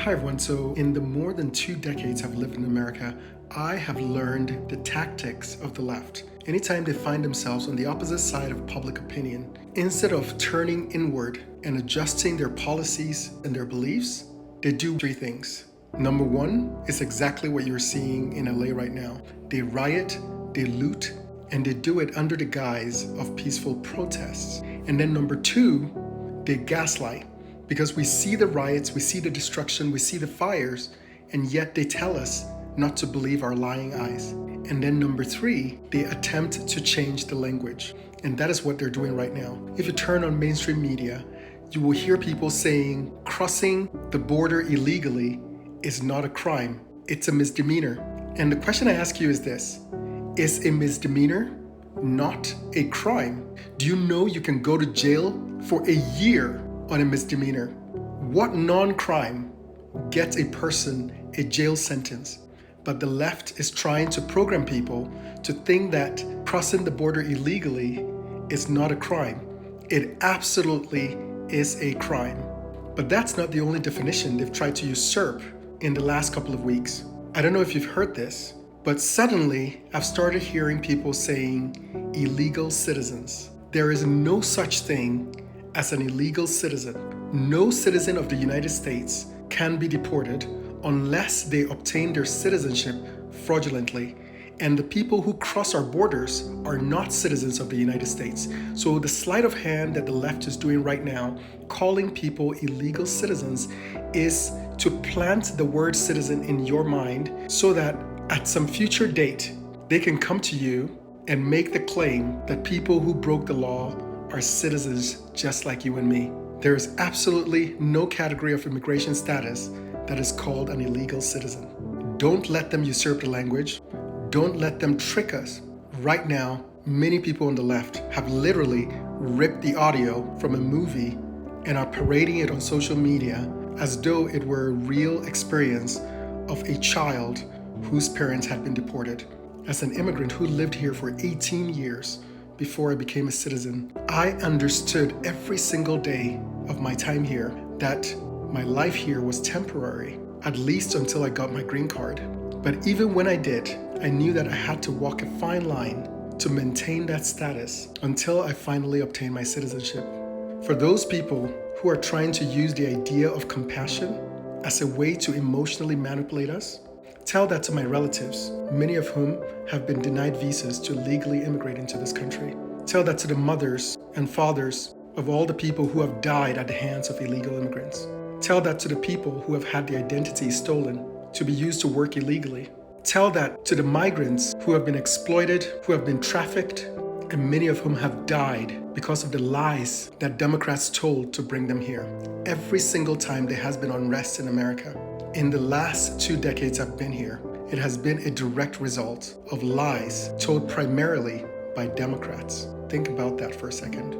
Hi everyone, so in the more than 2 decades I've lived in America, I have learned the tactics of the left. Anytime they find themselves on the opposite side of public opinion, instead of turning inward and adjusting their policies and their beliefs, they do 3 things. Number 1 is exactly what you're seeing in LA right now. They riot, they loot, and they do it under the guise of peaceful protests. And then number 2, they gaslight. Because we see the riots, we see the destruction, we see the fires, and yet they tell us not to believe our lying eyes. And then number 3, they attempt to change the language. And that is what they're doing right now. If you turn on mainstream media, you will hear people saying crossing the border illegally is not a crime, it's a misdemeanor. And the question I ask you is this: is a misdemeanor not a crime? Do you know you can go to jail for a year on a misdemeanor? What non-crime gets a person a jail sentence? But the left is trying to program people to think that crossing the border illegally is not a crime. It absolutely is a crime. But that's not the only definition they've tried to usurp in the last couple of weeks. I don't know if you've heard this, but suddenly I've started hearing people saying illegal citizens. There is no such thing as an illegal citizen. No citizen of the United States can be deported unless they obtain their citizenship fraudulently. And the people who cross our borders are not citizens of the United States. So the sleight of hand that the left is doing right now, calling people illegal citizens, is to plant the word citizen in your mind so that at some future date, they can come to you and make the claim that people who broke the law are citizens just like you and me. There is absolutely no category of immigration status that is called an illegal citizen. Don't let them usurp the language. Don't let them trick us. Right now, many people on the left have literally ripped the audio from a movie and are parading it on social media as though it were a real experience of a child whose parents had been deported. As an immigrant who lived here for 18 years, before I became a citizen, I understood every single day of my time here that my life here was temporary, at least until I got my green card. But even when I did, I knew that I had to walk a fine line to maintain that status until I finally obtained my citizenship. For those people who are trying to use the idea of compassion as a way to emotionally manipulate us, tell that to my relatives, many of whom have been denied visas to legally immigrate into this country. Tell that to the mothers and fathers of all the people who have died at the hands of illegal immigrants. Tell that to the people who have had their identities stolen to be used to work illegally. Tell that to the migrants who have been exploited, who have been trafficked, and many of whom have died because of the lies that Democrats told to bring them here. Every single time there has been unrest in America, in the last 2 decades I've been here, it has been a direct result of lies told primarily by Democrats. Think about that for a second.